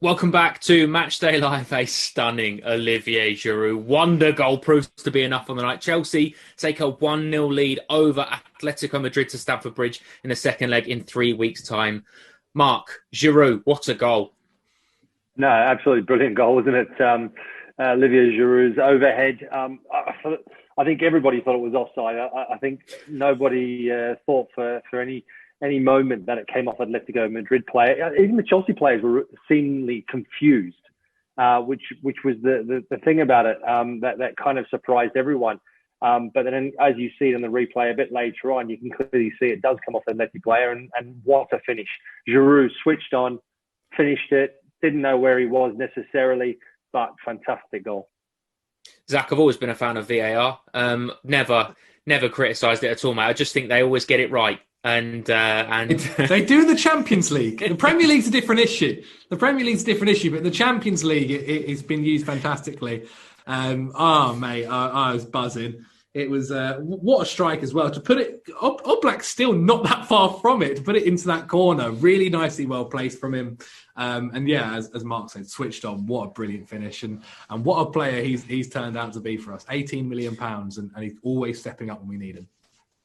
Welcome back to Matchday Live. A stunning Olivier Giroud wonder goal proves to be enough on the night. Chelsea take a 1-0 lead over Atletico Madrid to Stamford Bridge in the second leg in 3 weeks' time. Mark, Giroud, what a goal. No, absolutely brilliant goal, wasn't it? Olivier Giroud's overhead. I think everybody thought it was offside. I think nobody thought for any moment that it came off Atletico Madrid player. Even the Chelsea players were seemingly confused, which was the thing about it that kind of surprised everyone. But then, as you see it in the replay a bit later on, you can clearly see it does come off the Atleti player, and what a finish! Giroud switched on, finished it. Didn't know where he was necessarily, but fantastic goal. Zach, I've always been a fan of VAR. Never criticised it at all, mate. I just think they always get it right. And they do the Champions League. The Premier League's a different issue. But the Champions League it's been used fantastically. Mate, I was buzzing. It was what a strike as well. To put it, Oblak's still not that far from it. To put it into that corner, really nicely well placed from him. And yeah, as Mark said, switched on. What a brilliant finish, and what a player he's turned out to be for us. £18 million, and he's always stepping up when we need him.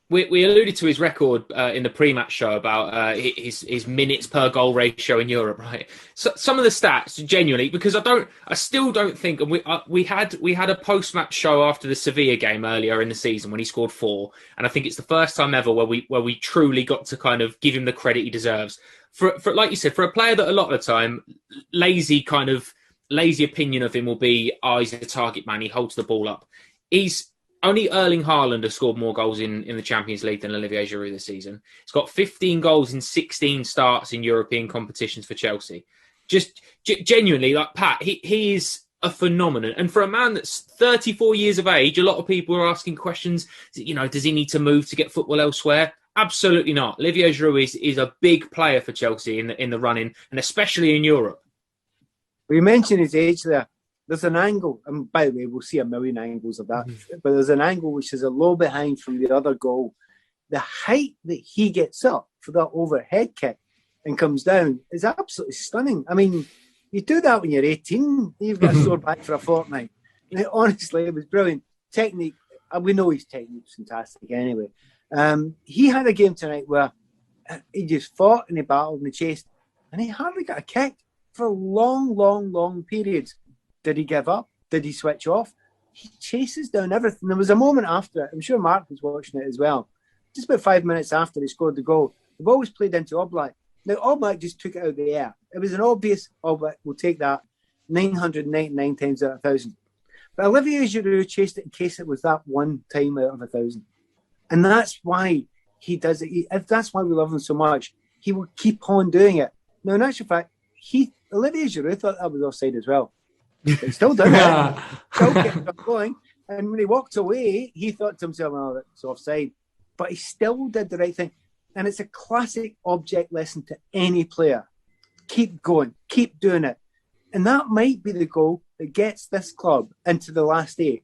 We alluded to his record in the pre-match show about his minutes per goal ratio in Europe, right? So some of the stats, genuinely, because I still don't think, and we had a post-match show after the Sevilla game earlier in the season when he scored 4, and I think it's the first time ever where we truly got to kind of give him the credit he deserves. For like you said, for a player that a lot of the time, lazy opinion of him will be, he's a target man, he holds the ball up. Only Erling Haaland has scored more goals in the Champions League than Olivier Giroud this season. He's got 15 goals in 16 starts in European competitions for Chelsea. Just genuinely, like Pat, he is a phenomenon. And for a man that's 34 years of age, a lot of people are asking questions, does he need to move to get football elsewhere? Absolutely not. Olivier Giroud is a big player for Chelsea in the running, and especially in Europe. We mentioned his age there. There's an angle, and by the way, we'll see a million angles of that, but there's an angle which is a low behind from the other goal. The height that he gets up for that overhead kick and comes down is absolutely stunning. I mean, you do that when you're 18, you've got a sore back for a fortnight. And honestly, it was brilliant. Technique, we know his technique's fantastic anyway. He had a game tonight where he just fought and he battled and he chased, and he hardly got a kick for long periods. Did he give up? Did he switch off? He chases down everything. There was a moment after it. I'm sure Mark was watching it as well. Just about 5 minutes after he scored the goal, the ball was played into Oblak. Now, Oblak just took it out of the air. It was an obvious Oblak will take that 999 times out of 1,000. But Olivier Giroud chased it in case it was that one time out of 1,000. And that's why he does it. That's why we love him so much. He will keep on doing it. Now, in actual fact, Olivier Giroud thought that was offside as well. He still done it. Still kept on going. And when he walked away, he thought to himself, oh, that's offside. But he still did the right thing. And it's a classic object lesson to any player. Keep going. Keep doing it. And that might be the goal that gets this club into the last 8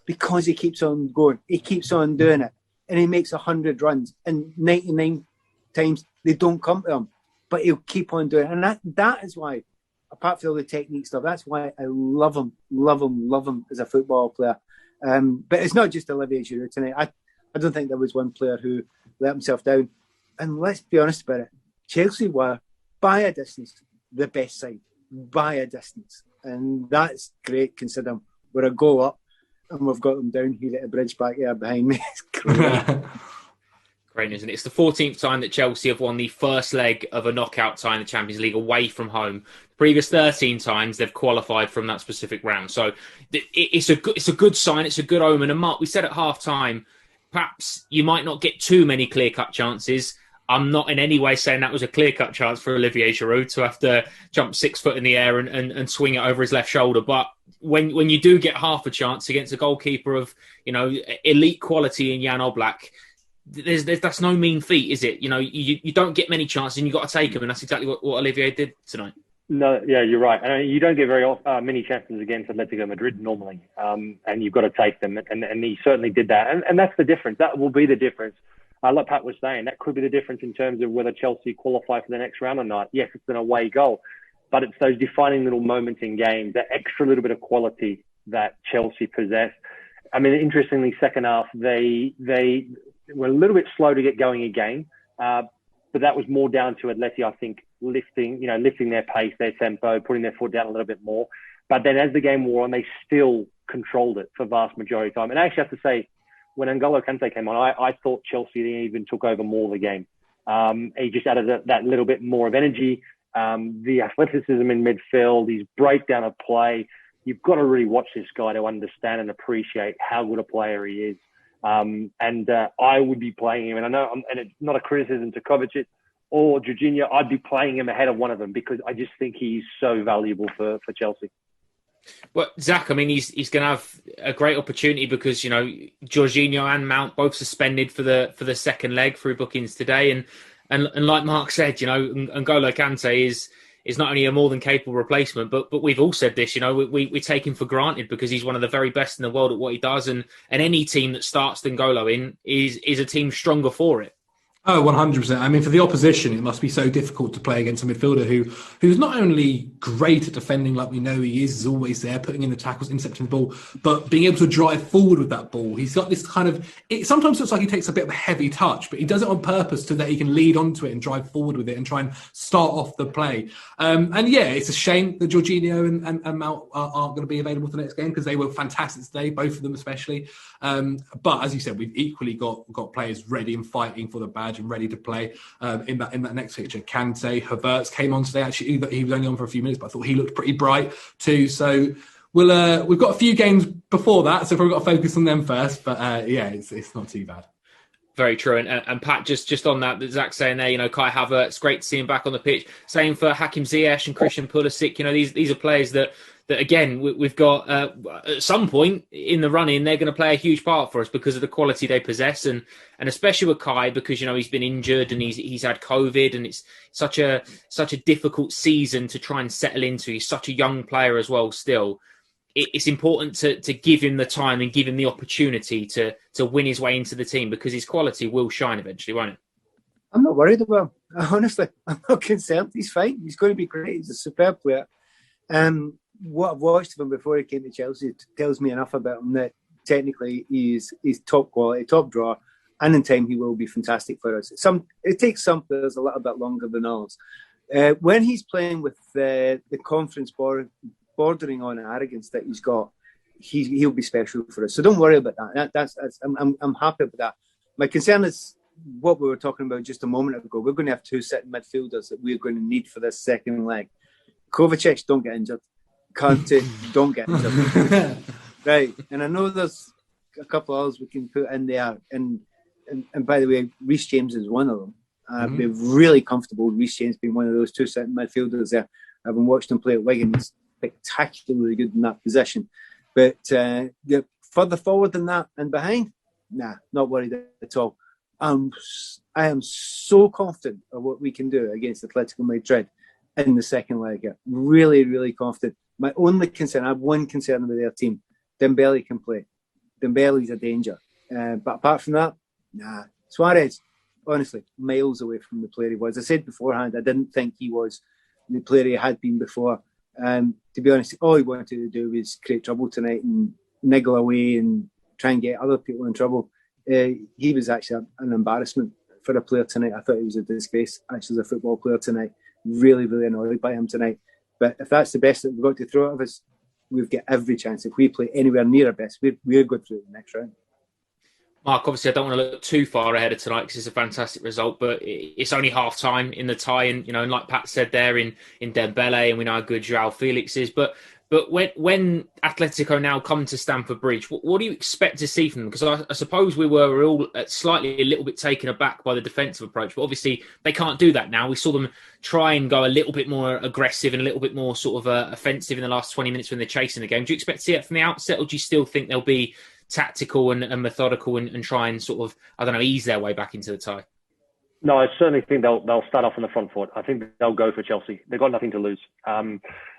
because he keeps on going. He keeps on doing it. And he makes 100 runs. And 99 times they don't come to him. But he'll keep on doing it. And that is why, apart from all the technique stuff, that's why I love him as a football player. But it's not just Olivier Giroud tonight. I don't think there was one player who let himself down. And let's be honest about it. Chelsea were, by a distance, the best side. By a distance. And that's great considering we're a goal up and we've got them down here at the bridge back there behind me. It's great. Great, isn't it? It's the 14th time that Chelsea have won the first leg of a knockout tie in the Champions League away from home. The previous 13 times they've qualified from that specific round. So it's a good sign. It's a good omen. And Mark, we said at half time, perhaps you might not get too many clear-cut chances. I'm not in any way saying that was a clear-cut chance for Olivier Giroud to have to jump 6 foot in the air and swing it over his left shoulder. But when you do get half a chance against a goalkeeper of elite quality in Jan Oblak, that's no mean feat, is it? You don't get many chances and you've got to take them, and that's exactly what Olivier did tonight. No, yeah, you're right. I mean, you don't get very many chances against Atletico Madrid normally, and you've got to take them, and he certainly did that. And that's the difference. That will be the difference. Like Pat was saying, that could be the difference in terms of whether Chelsea qualify for the next round or not. Yes, it's an away goal, but it's those defining little moments in games, that extra little bit of quality that Chelsea possessed. I mean, interestingly, second half, they were a little bit slow to get going again, but that was more down to Atleti, I think, lifting their pace, their tempo, putting their foot down a little bit more. But then as the game wore on, they still controlled it for vast majority of time. And I actually have to say, when N'Golo Kante came on, I thought Chelsea even took over more of the game. He just added that little bit more of energy, the athleticism in midfield, his breakdown of play. You've got to really watch this guy to understand and appreciate how good a player he is. I would be playing him, and I know, and it's not a criticism to Kovacic or Jorginho, I'd be playing him ahead of one of them because I just think he's so valuable for Chelsea. Well, Zach, I mean, he's going to have a great opportunity because, Jorginho and Mount both suspended for the second leg through bookings today. And like Mark said, N'Golo Kante is not only a more than capable replacement, but we've all said this, we take him for granted because he's one of the very best in the world at what he does. And any team that starts N'Golo in is a team stronger for it. Oh, 100%. I mean, for the opposition, it must be so difficult to play against a midfielder who's not only great at defending like we know he is always there, putting in the tackles, intercepting the ball, but being able to drive forward with that ball. He's got this kind of... It sometimes looks like he takes a bit of a heavy touch, but he does it on purpose so that he can lead onto it and drive forward with it and try and start off the play. And yeah, it's a shame that Jorginho and Mount aren't going to be available for the next game because they were fantastic today, both of them especially. But as you said, we've equally got players ready and fighting for the badge and ready to play in that next picture. Kante, Havertz came on today. Actually, he was only on for a few minutes, but I thought he looked pretty bright too. So we've got a few games before that, so we've got to focus on them first. But yeah, it's not too bad. Very true. And Pat, just on that Zach's saying there, Kai Havertz, great to see him back on the pitch. Same for Hakim Ziyech and Christian Pulisic. These are players that again, we've got at some point in the run-in, they're going to play a huge part for us because of the quality they possess. And especially with Kai, because, he's been injured and he's had COVID and it's such a difficult season to try and settle into. He's such a young player as well still. It's important to give him the time and give him the opportunity to win his way into the team because his quality will shine eventually, won't it? I'm not worried about him. Honestly, I'm not concerned. He's fine. He's going to be great. He's a superb player. What I've watched of him before he came to Chelsea tells me enough about him that technically he's top quality, top drawer, and in time he will be fantastic for us. It takes some players a little bit longer than others. When he's playing with the confidence bordering on arrogance that he's got, he'll be special for us. So don't worry about that. I'm happy with that. My concern is what we were talking about just a moment ago. We're going to have two sitting midfielders that we're going to need for this second leg. Kovacic, don't get injured. Kante, don't get injured. Right. And I know there's a couple of others we can put in there. And by the way, Reece James is one of them. I'd be really comfortable with Reece James being one of those two sitting midfielders there. I've been watching him play at Wigan. He's spectacularly good in that position. But further forward than that and behind, not worried at all. I am so confident of what we can do against Atletico Madrid in the second leg. Really, really confident. My only concern, I have one concern with their team. Dembele can play. Dembele's a danger. But apart from that, Suarez, honestly, miles away from the player he was. I said beforehand, I didn't think he was the player he had been before. To be honest, all he wanted to do was create trouble tonight and niggle away and try and get other people in trouble. He was actually an embarrassment for a player tonight. I thought he was a disgrace, actually, as a football player tonight. Really, really annoyed by him tonight. But if that's the best that we've got to throw out of us, we've got every chance. If we play anywhere near our best, we're good through the next round. Mark, obviously, I don't want to look too far ahead of tonight because it's a fantastic result, but it's only half time in the tie. And, and like Pat said there in Dembele, and we know how good Joao Felix is. But when Atletico now come to Stamford Bridge, what do you expect to see from them? Because I suppose we were all slightly a little bit taken aback by the defensive approach, but obviously they can't do that now. We saw them try and go a little bit more aggressive and a little bit more sort of offensive in the last 20 minutes when they're chasing the game. Do you expect to see it from the outset, or do you still think they'll be tactical and methodical and try and sort of, ease their way back into the tie? No, I certainly think they'll start off on the front foot. I think they'll go for Chelsea. They've got nothing to lose.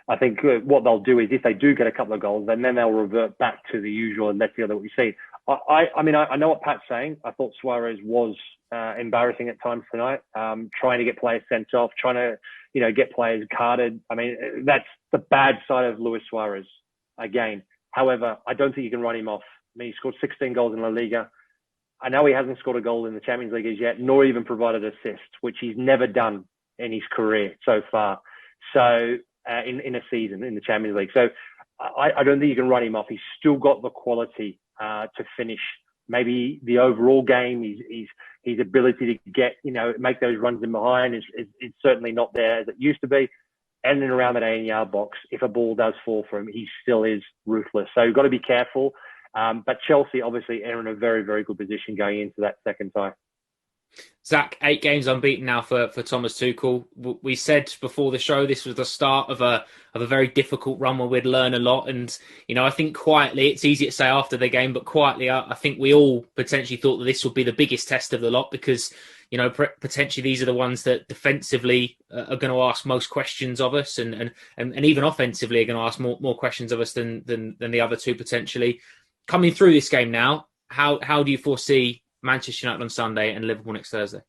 I think what they'll do is if they do get a couple of goals, then they'll revert back to the usual Atletico that we see. I mean, I know what Pat's saying. I thought Suarez was embarrassing at times tonight. Trying to get players sent off, trying to, get players carded. I mean, that's the bad side of Luis Suarez again. However, I don't think you can write him off. I mean, he scored 16 goals in La Liga. I know he hasn't scored a goal in the Champions League as yet, nor even provided assist, which he's never done in his career so far. So in a season in the Champions League. So I don't think you can write him off. He's still got the quality to finish. Maybe the overall game, his ability to get, make those runs in behind is certainly not there as it used to be. And then around that 18-yard box, if a ball does fall for him, he still is ruthless. So you've got to be careful. But Chelsea obviously are in a very, very good position going into that second tie. Zach, 8 games unbeaten now for Thomas Tuchel. We said before the show this was the start of a very difficult run where we'd learn a lot. And, I think quietly, it's easy to say after the game, but quietly, I think we all potentially thought that this would be the biggest test of the lot because, potentially these are the ones that defensively are going to ask most questions of us and even offensively are going to ask more questions of us than the other two potentially. Coming through this game now, how do you foresee Manchester United on Sunday and Liverpool next Thursday?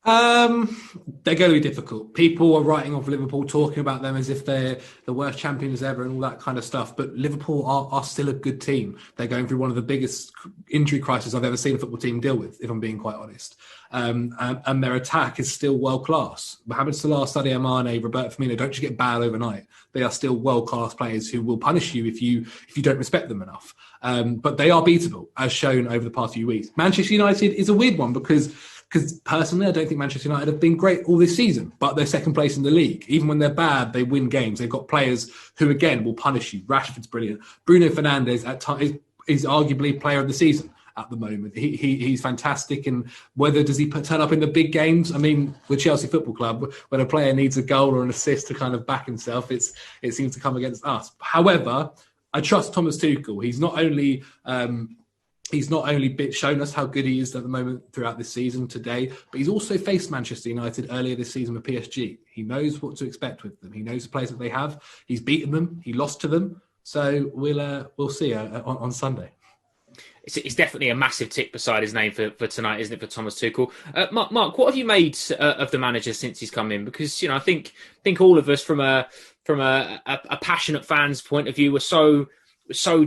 They're going to be difficult. People are writing off Liverpool, talking about them as if they're the worst champions ever and all that kind of stuff. But Liverpool are still a good team. They're going through one of the biggest injury crises I've ever seen a football team deal with, if I'm being quite honest. And their attack is still world class. Mohamed Salah, Sadio Mane, Roberto Firmino don't just get bad overnight. They are still world class players who will punish you if you don't respect them enough. But they are beatable, as shown over the past few weeks. Manchester United is a weird one because personally, I don't think Manchester United have been great all this season, but they're second place in the league. Even when they're bad, they win games. They've got players who, again, will punish you. Rashford's brilliant. Bruno Fernandes at times is arguably player of the season at the moment. He's fantastic. And whether does he turn up in the big games? I mean, with Chelsea Football Club, when a player needs a goal or an assist to kind of back himself, it seems to come against us. However, I trust Thomas Tuchel. He's not only shown us how good he is at the moment throughout this season today, but he's also faced Manchester United earlier this season with PSG. He knows what to expect with them. He knows the players that they have. He's beaten them. He lost to them. So we'll see on Sunday. It's definitely a massive tick beside his name for tonight, isn't it, for Thomas Tuchel? Mark, what have you made of the manager since he's come in? Because I think all of us from a passionate fan's point of view were so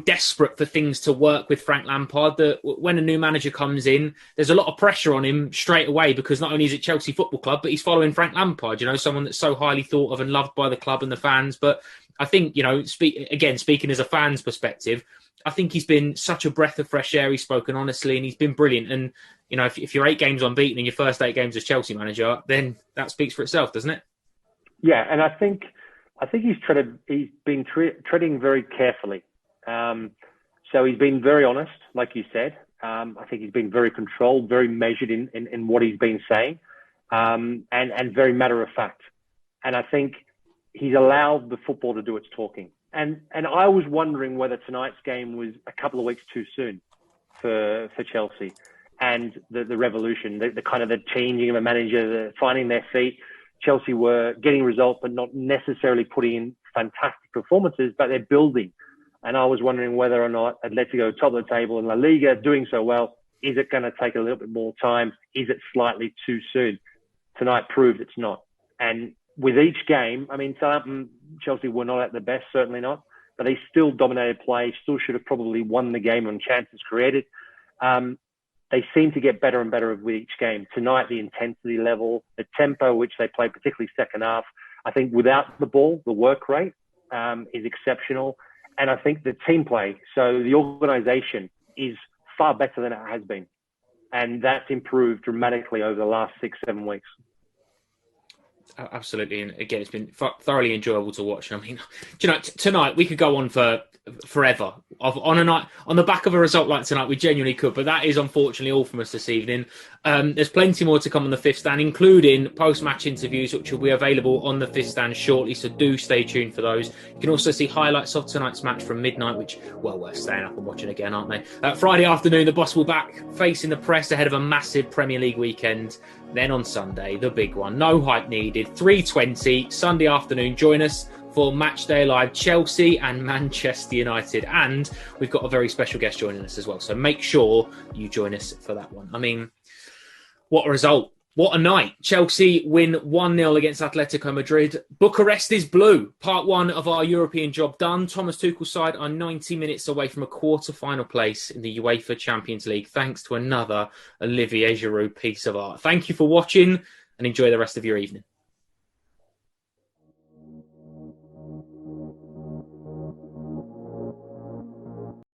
desperate for things to work with Frank Lampard that when a new manager comes in, there's a lot of pressure on him straight away because not only is it Chelsea Football Club, but he's following Frank Lampard, someone that's so highly thought of and loved by the club and the fans. But I think, speaking as a fan's perspective, I think he's been such a breath of fresh air. He's spoken honestly and he's been brilliant. And, if you're 8 games unbeaten in your first 8 games as Chelsea manager, then that speaks for itself, doesn't it? Yeah, and I think he's been treading very carefully. So he's been very honest, like you said. I think he's been very controlled, very measured in what he's been saying, and very matter of fact. And I think he's allowed the football to do its talking. And I was wondering whether tonight's game was a couple of weeks too soon for Chelsea and the revolution, the kind of the changing of a manager, the finding their feet. Chelsea were getting results, but not necessarily putting in fantastic performances, but they're building. And I was wondering whether or not Atletico, top of the table in La Liga, doing so well, is it going to take a little bit more time? Is it slightly too soon? Tonight proved it's not. And with each game, I mean, Southampton, Chelsea were not at their best, certainly not, but they still dominated play, still should have probably won the game on chances created. They seem to get better and better with each game. Tonight, the intensity level, the tempo which they play, particularly second half, I think without the ball, the work rate is exceptional. And I think the team play, so the organisation is far better than it has been. And that's improved dramatically over the last 6-7 weeks. Absolutely. And again, it's been thoroughly enjoyable to watch. I mean, tonight we could go on for forever on a night on the back of a result like tonight. We genuinely could, but that is unfortunately all from us this evening. There's plenty more to come on the Fifth Stand, including post-match interviews, which will be available on the Fifth Stand shortly. So do stay tuned for those. You can also see highlights of tonight's match from midnight, which, well, we're staying up and watching again, aren't they? Friday afternoon, the boss will back facing the press ahead of a massive Premier League weekend. Then on Sunday, the big one, no hype needed, 3:20 Sunday afternoon. Join us for Matchday Live, Chelsea and Manchester United. And we've got a very special guest joining us as well. So make sure you join us for that one. I mean, What a result. What a night. Chelsea win 1-0 against Atletico Madrid. Bucharest is blue. Part one of our European job done. Thomas Tuchel's side are 90 minutes away from a quarter-final place in the UEFA Champions League, thanks to another Olivier Giroud piece of art. Thank you for watching and enjoy the rest of your evening.